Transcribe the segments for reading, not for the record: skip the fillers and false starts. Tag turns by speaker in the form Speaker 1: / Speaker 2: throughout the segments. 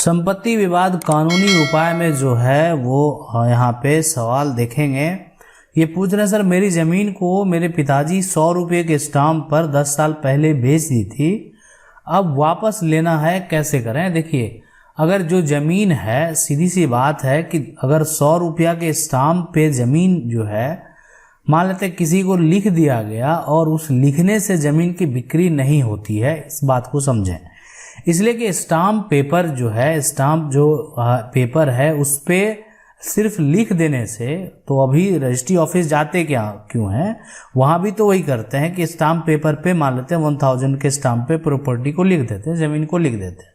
Speaker 1: संपत्ति विवाद कानूनी उपाय में जो है वो यहाँ पे सवाल देखेंगे। ये पूछ रहे हैं सर, मेरी ज़मीन को मेरे पिताजी 100 रुपये के स्टाम्प पर 10 साल पहले बेच दी थी, अब वापस लेना है, कैसे करें। देखिए, अगर जो ज़मीन है, सीधी सी बात है कि अगर 100 रुपया के स्टाम्प पे ज़मीन जो है, मान लेते किसी को लिख दिया गया और उस लिखने से ज़मीन की बिक्री नहीं होती है, इस बात को समझें। इसलिए कि स्टाम्प पेपर जो है, स्टाम्प जो पेपर है उस पर सिर्फ लिख देने से, तो अभी रजिस्ट्री ऑफिस जाते क्यों हैं, वहाँ भी तो वही करते हैं कि स्टाम्प पेपर पे मान लेते हैं 1000 के स्टाम्प पे प्रॉपर्टी को लिख देते हैं, ज़मीन को लिख देते हैं,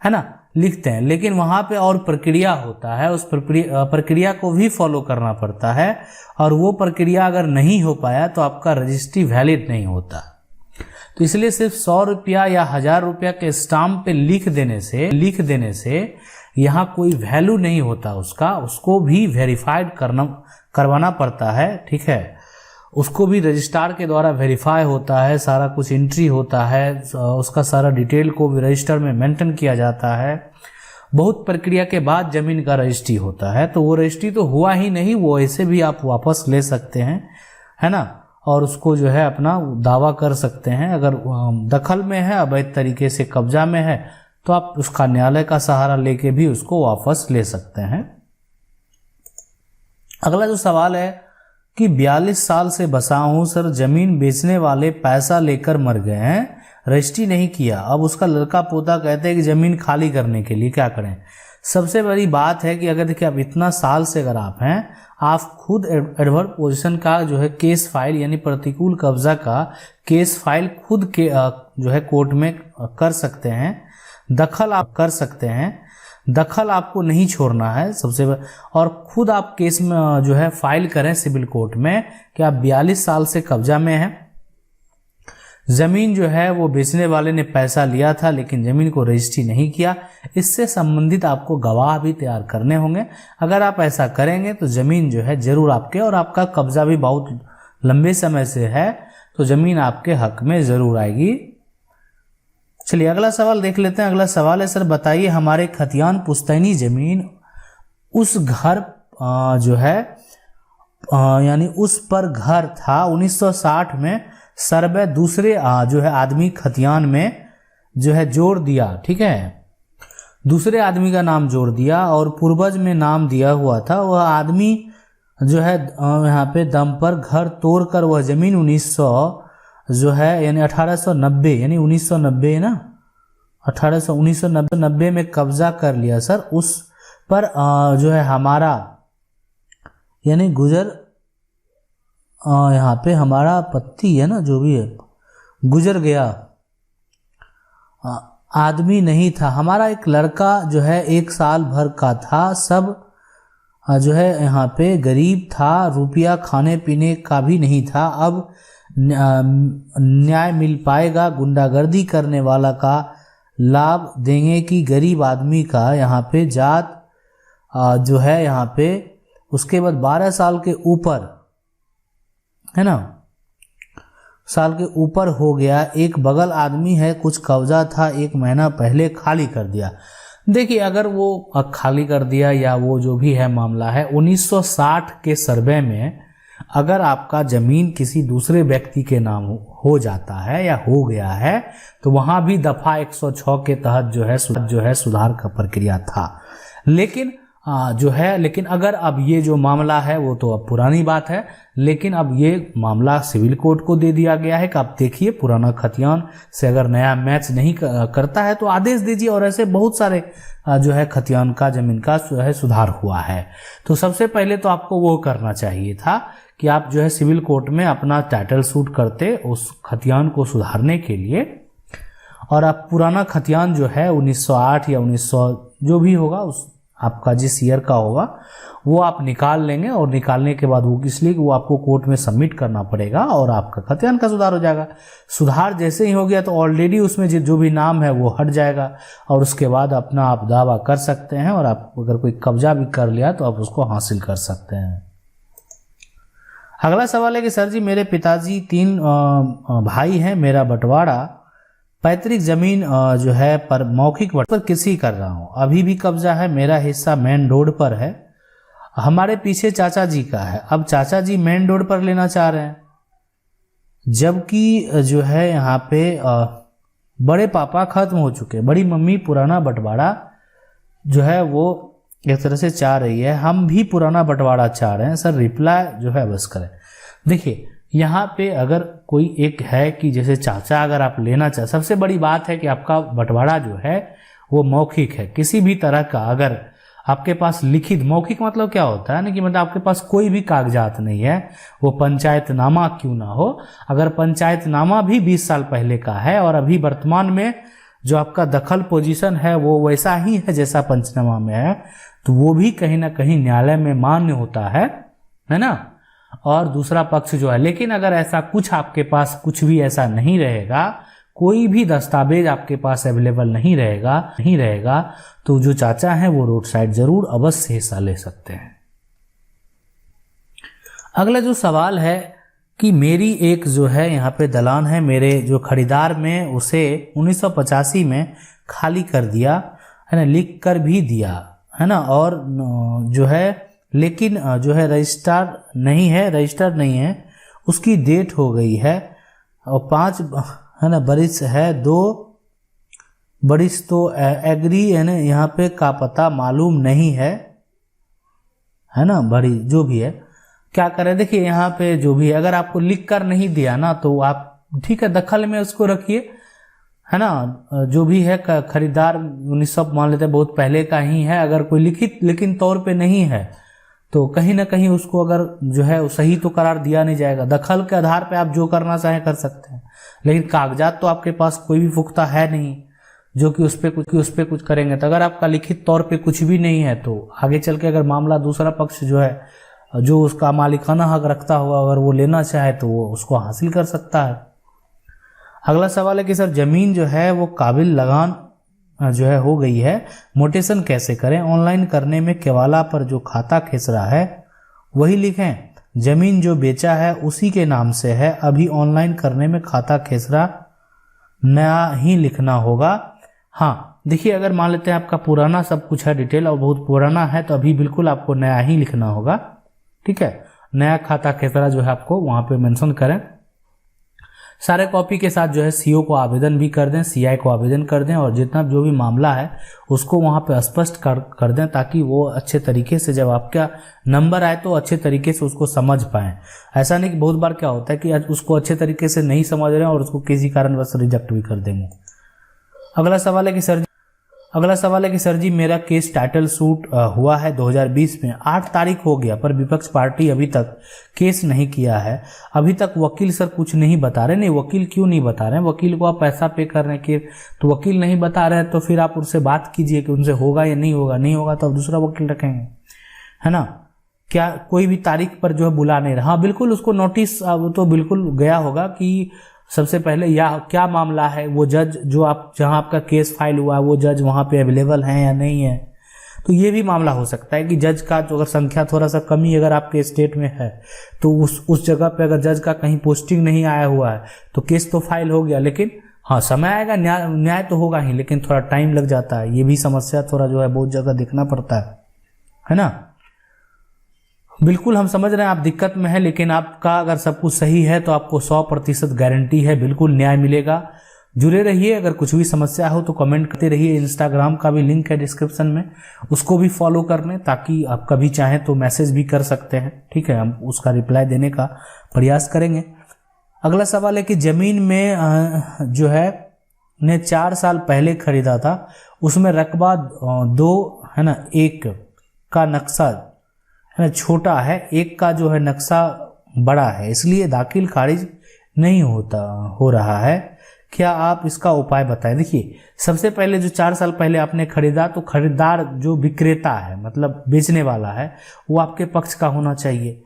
Speaker 1: है ना, लिखते हैं। लेकिन वहाँ पे और प्रक्रिया होता है, उस प्रक्रिया को भी फॉलो करना पड़ता है, और वो प्रक्रिया अगर नहीं हो पाया तो आपका रजिस्ट्री वैलिड नहीं होता। तो इसलिए सिर्फ 100 रुपया या 1000 रुपया के स्टाम्प पे लिख देने से यहाँ कोई वैल्यू नहीं होता उसका, उसको भी वेरीफाइड करवाना पड़ता है, ठीक है। उसको भी रजिस्ट्रार के द्वारा वेरीफाई होता है, सारा कुछ एंट्री होता है, उसका सारा डिटेल को भी रजिस्टर में मेंटेन किया जाता है। बहुत प्रक्रिया के बाद ज़मीन का रजिस्ट्री होता है, तो वो रजिस्ट्री तो हुआ ही नहीं, वो ऐसे भी आप वापस ले सकते हैं, है ना, और उसको जो है अपना दावा कर सकते हैं। अगर दखल में है, अवैध तरीके से कब्जा में है, तो आप उसका न्यायालय का सहारा लेके भी उसको वापस ले सकते हैं। अगला जो सवाल है कि 42 साल से बसा हूं सर, जमीन बेचने वाले पैसा लेकर मर गए हैं, रजिस्ट्री नहीं किया, अब उसका लड़का पोता कहते हैं कि जमीन खाली करने के लिए क्या करें। सबसे बड़ी बात है कि अगर देखिए, अब इतना साल से अगर आप हैं, आप खुद एडवर्स पोजीशन का जो है केस फाइल, यानी प्रतिकूल कब्जा का केस फाइल खुद के जो है कोर्ट में कर सकते हैं, दखल आप कर सकते हैं, दखल आपको नहीं छोड़ना है सबसे, और खुद आप केस में जो है फाइल करें सिविल कोर्ट में कि आप 42 साल से कब्जा में हैं, जमीन जो है वो बेचने वाले ने पैसा लिया था लेकिन जमीन को रजिस्ट्री नहीं किया। इससे संबंधित आपको गवाह भी तैयार करने होंगे। अगर आप ऐसा करेंगे तो जमीन जो है जरूर आपके, और आपका कब्जा भी बहुत लंबे समय से है, तो जमीन आपके हक में जरूर आएगी। चलिए अगला सवाल देख लेते हैं। अगला सवाल है, सर बताइए, हमारे खतियान पुश्तैनी जमीन उस घर जो है यानी उस पर घर था, 1960 में सर्वे दूसरे जो है आदमी खतियान में जो है जोड़ दिया, ठीक है, दूसरे आदमी का नाम जोड़ दिया और पूर्वज में नाम दिया हुआ था। वह आदमी जो है यहाँ पे दम पर घर तोड़कर वह जमीन 1900 जो है यानी 1890 यानी 1990 ना 1990 में कब्जा कर लिया सर। उस पर जो है हमारा यानी गुजर यहाँ पे हमारा पति है ना, जो भी है, गुजर गया आदमी नहीं था। हमारा एक लड़का जो है 1 साल भर का था, सब जो है यहाँ पे गरीब था, रुपया खाने पीने का भी नहीं था। अब न्याय मिल पाएगा, गुंडागर्दी करने वाला का लाभ देंगे कि गरीब आदमी का यहाँ पे जात जो है यहाँ पे। उसके बाद 12 साल के ऊपर है ना, साल के ऊपर हो गया, एक बगल आदमी है, कुछ कब्जा था, 1 महीना पहले खाली कर दिया। देखिए, अगर वो खाली कर दिया या वो जो भी है मामला है, 1960 के सर्वे में अगर आपका जमीन किसी दूसरे व्यक्ति के नाम हो जाता है या हो गया है, तो वहां भी दफा 106 के तहत जो है सुधार का प्रक्रिया था। लेकिन लेकिन अगर अब ये जो मामला है वो तो अब पुरानी बात है, लेकिन अब ये मामला सिविल कोर्ट को दे दिया गया है कि आप देखिए पुराना खतियान से अगर नया मैच नहीं करता है तो आदेश दीजिए। और ऐसे बहुत सारे जो है खतियान का जमीन का जो है सुधार हुआ है। तो सबसे पहले तो आपको वो करना चाहिए था कि आप जो है सिविल कोर्ट में अपना टाइटल सूट करते उस खतियान को सुधारने के लिए, और आप पुराना खतियान जो है 1908 या 1900 जो भी होगा, उस आपका जिस ईयर का होगा वो आप निकाल लेंगे। और निकालने के बाद वो इसलिए कि वो आपको कोर्ट में सबमिट करना पड़ेगा और आपका खतियान का सुधार हो जाएगा। सुधार जैसे ही हो गया तो ऑलरेडी उसमें जो भी नाम है वो हट जाएगा, और उसके बाद अपना आप दावा कर सकते हैं, और आप अगर कोई कब्जा भी कर लिया तो आप उसको हासिल कर सकते हैं। अगला सवाल है कि सर जी, मेरे पिताजी 3 भाई हैं, मेरा बंटवारा पैतृक जमीन जो है पर मौखिक पर किसी कर रहा हूँ, अभी भी कब्जा है, मेरा हिस्सा मेन रोड पर है, हमारे पीछे चाचा जी का है। अब चाचा जी मेन रोड पर लेना चाह रहे हैं, जबकि जो है यहाँ पे बड़े पापा खत्म हो चुके, बड़ी मम्मी पुराना बंटवारा जो है वो एक तरह से चाह रही है, हम भी पुराना बंटवारा चाह रहे हैं। सर रिप्लाई जो है बस करें। देखिए यहाँ पे अगर कोई एक है कि जैसे चाचा अगर आप लेना चाहे, सबसे बड़ी बात है कि आपका बंटवारा जो है वो मौखिक है। किसी भी तरह का अगर आपके पास लिखित, मौखिक मतलब क्या होता है ना कि मतलब आपके पास कोई भी कागजात नहीं है, वो पंचायतनामा क्यों ना हो, अगर पंचायतनामा भी 20 साल पहले का है और अभी वर्तमान में जो आपका दखल पोजीशन है वो वैसा ही है जैसा पंचनामा में है, तो वो भी कहीं ना कहीं न्यायालय में मान्य होता है ना। और दूसरा पक्ष जो है, लेकिन अगर ऐसा कुछ आपके पास कुछ भी ऐसा नहीं रहेगा, कोई भी दस्तावेज आपके पास अवेलेबल नहीं रहेगा तो जो चाचा हैं वो रोड साइड जरूर अवश्य हिस्सा ले सकते हैं। अगला जो सवाल है कि मेरी एक जो है यहाँ पे दलान है, मेरे जो खरीदार में उसे 1985 में खाली कर दिया है ना, लिख कर भी दिया है ना, और जो है लेकिन जो है रजिस्टर नहीं है, उसकी डेट हो गई है और 5 है ना बरिस है, 2 बरिस तो एग्री है ना, यहाँ पे का पता मालूम नहीं है ना, बड़ी जो भी है क्या करें। देखिए यहाँ पे जो भी है, अगर आपको लिख कर नहीं दिया ना तो आप ठीक है दखल में उसको रखिए है ना, जो भी है खरीदार 1900 मान लेते हैं बहुत पहले का ही है, अगर कोई लिखित लेकिन तौर पे नहीं है तो कहीं ना कहीं उसको अगर जो है सही तो करार दिया नहीं जाएगा। दखल के आधार पे आप जो करना चाहें कर सकते हैं, लेकिन कागजात तो आपके पास कोई भी पुख्ता है नहीं जो कि उस पे कुछ करेंगे। तो अगर आपका लिखित तौर पे कुछ भी नहीं है तो आगे चल के अगर मामला दूसरा पक्ष जो है जो उसका मालिकाना हक रखता हुआ अगर वो लेना चाहे तो वो उसको हासिल कर सकता है। अगला सवाल है कि सर जमीन जो है वो काबिल लगान जो है हो गई है, मोटेशन कैसे करें? ऑनलाइन करने में केवाला पर जो खाता खेसरा है वही लिखें, जमीन जो बेचा है उसी के नाम से है, अभी ऑनलाइन करने में खाता खेसरा नया ही लिखना होगा। हाँ देखिए अगर मान लेते हैं आपका पुराना सब कुछ है डिटेल और बहुत पुराना है तो अभी बिल्कुल आपको नया ही लिखना होगा, ठीक है। नया खाता खेसरा जो है आपको वहां पे मेंशन करें, सारे कॉपी के साथ जो है सीओ को आवेदन भी कर दें, सीआई को आवेदन कर दें और जितना जो भी मामला है उसको वहां पे स्पष्ट कर दें ताकि वो अच्छे तरीके से जब आपका नंबर आए तो अच्छे तरीके से उसको समझ पाएं। ऐसा नहीं कि बहुत बार क्या होता है कि उसको अच्छे तरीके से नहीं समझ रहे हैं और उसको किसी कारणवश रिजेक्ट भी कर देंगे। अगला सवाल है कि सर जी मेरा केस टाइटल सूट हुआ है 2020 में, 8 तारीख हो गया पर विपक्ष पार्टी अभी तक केस नहीं किया है, अभी तक वकील सर कुछ नहीं बता रहे। नहीं, वकील क्यों नहीं बता रहे हैं? वकील को आप पैसा पे कर रहे हैं तो वकील नहीं बता रहे हैं तो फिर आप उनसे बात कीजिए कि उनसे होगा या नहीं होगा। नहीं होगा तो आप दूसरा वकील रखेंगे, है ना। क्या कोई भी तारीख पर जो है बुला नहीं रहा? हाँ बिल्कुल, उसको नोटिस अब तो बिल्कुल गया होगा कि सबसे पहले या क्या मामला है, वो जज जो आप जहां आपका केस फाइल हुआ है वो जज वहां पे अवेलेबल है या नहीं है। तो ये भी मामला हो सकता है कि जज का जो अगर संख्या थोड़ा सा कमी अगर आपके स्टेट में है तो उस जगह पे अगर जज का कहीं पोस्टिंग नहीं आया हुआ है तो केस तो फाइल हो गया, लेकिन हाँ समय आएगा, न्याय तो होगा ही लेकिन थोड़ा टाइम लग जाता है। ये भी समस्या थोड़ा जो है बहुत जगह देखना पड़ता है ना। बिल्कुल हम समझ रहे हैं आप दिक्कत में है, लेकिन आपका अगर सब कुछ सही है तो आपको 100% गारंटी है, बिल्कुल न्याय मिलेगा। जुड़े रहिए, अगर कुछ भी समस्या हो तो कमेंट करते रहिए। इंस्टाग्राम का भी लिंक है डिस्क्रिप्शन में, उसको भी फॉलो कर लें ताकि आप कभी चाहें तो मैसेज भी कर सकते हैं, ठीक है। हम उसका रिप्लाई देने का प्रयास करेंगे। अगला सवाल है कि जमीन में जो है ने 4 साल पहले खरीदा था, उसमें रकबा 2 है ना, 1 का नक्शा है ना छोटा है, 1 का जो है नक्शा बड़ा है, इसलिए दाखिल खारिज नहीं हो रहा है, क्या आप इसका उपाय बताएं? देखिए सबसे पहले जो 4 साल पहले आपने खरीदा तो खरीदार जो विक्रेता है मतलब बेचने वाला है वो आपके पक्ष का होना चाहिए।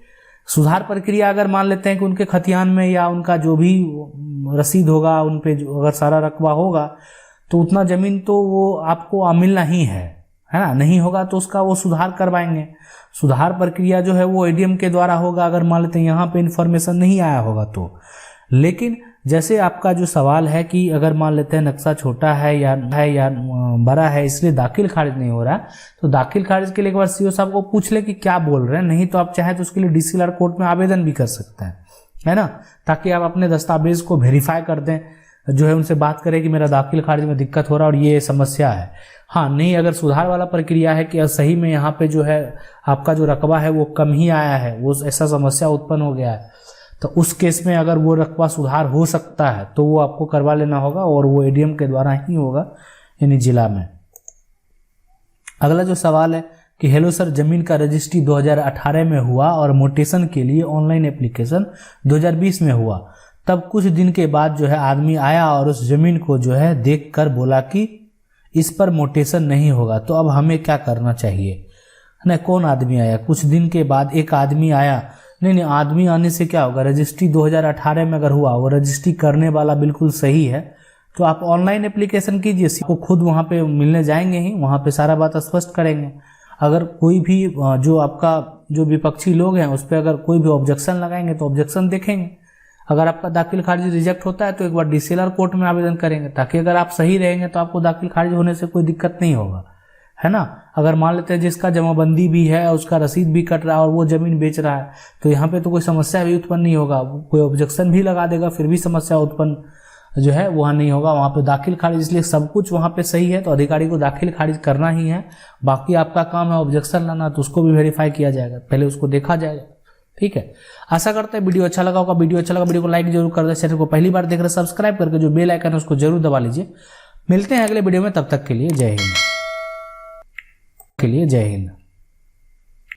Speaker 1: सुधार प्रक्रिया अगर मान लेते हैं कि उनके खतियान में या उनका जो भी रसीद होगा उन पे अगर सारा रकबा होगा तो उतना जमीन तो वो आपको मिलना ही है ना। नहीं होगा तो उसका वो सुधार करवाएंगे। सुधार प्रक्रिया जो है वो एडीएम के द्वारा होगा अगर मान लेते हैं यहाँ पे इंफॉर्मेशन नहीं आया होगा तो। लेकिन जैसे आपका जो सवाल है कि अगर मान लेते हैं नक्शा छोटा है या बड़ा है इसलिए दाखिल खारिज नहीं हो रहा, तो दाखिल खारिज के लिए एक बार सीओ साहब को पूछ ले कि क्या बोल रहे हैं, नहीं तो आप चाहे तो उसके लिए डीसीएलआर कोर्ट में आवेदन भी कर सकते हैं, है ना, ताकि आप अपने दस्तावेज को वेरीफाई कर दें, जो है उनसे बात करें कि मेरा दाखिल खारिज में दिक्कत हो रहा है और ये समस्या है। हाँ नहीं, अगर सुधार वाला प्रक्रिया है कि सही में यहाँ पे जो है आपका जो रकबा है वो कम ही आया है, वो ऐसा समस्या उत्पन्न हो गया है, तो उस केस में अगर वो रकबा सुधार हो सकता है तो वो आपको करवा लेना होगा और वो एडीएम के द्वारा ही होगा, यानी जिला में। अगला जो सवाल है कि हेलो सर, जमीन का रजिस्ट्री 2018 में हुआ और मोटेशन के लिए ऑनलाइन एप्लीकेशन 2020 में हुआ, तब कुछ दिन के बाद जो है आदमी आया और उस जमीन को जो है देख कर बोला कि इस पर मोटेशन नहीं होगा, तो अब हमें क्या करना चाहिए? नहीं, कौन आदमी आया? कुछ दिन के बाद एक आदमी आया? नहीं, आदमी आने से क्या होगा? रजिस्ट्री 2018 में अगर हुआ, वो रजिस्ट्री करने वाला बिल्कुल सही है, तो आप ऑनलाइन एप्लीकेशन कीजिए, आपको खुद वहाँ पे मिलने जाएंगे ही, वहाँ पे सारा बात स्पष्ट करेंगे। अगर कोई भी जो आपका जो विपक्षी लोग हैं उस पर अगर कोई भी ऑब्जेक्शन लगाएंगे तो ऑब्जेक्शन देखेंगे। अगर आपका दाखिल खारिज रिजेक्ट होता है तो एक बार डीसीएलआर कोर्ट में आवेदन करेंगे, ताकि अगर आप सही रहेंगे तो आपको दाखिल खारिज होने से कोई दिक्कत नहीं होगा, है ना। अगर मान लेते हैं जिसका जमाबंदी भी है, उसका रसीद भी कट रहा है और वो जमीन बेच रहा है, तो यहाँ पे तो कोई समस्या भी उत्पन्न नहीं होगा, कोई ऑब्जेक्शन भी लगा देगा फिर भी समस्या उत्पन्न जो है वहाँ नहीं होगा, वहाँ पे दाखिल खारिज, इसलिए सब कुछ वहाँ पे सही है तो अधिकारी को दाखिल खारिज करना ही है। बाकी आपका काम है ऑब्जेक्शन लाना, तो उसको भी वेरीफाई किया जाएगा, पहले उसको देखा जाएगा, ठीक है। आशा करते हैं वीडियो अच्छा लगा होगा। वीडियो अच्छा लगा वीडियो को लाइक जरूर कर दें, चैनल को पहली बार देख रहे सब्सक्राइब करके जो बेल आइकन है उसको जरूर दबा लीजिए। मिलते हैं अगले वीडियो में, तब तक के लिए जय हिंद।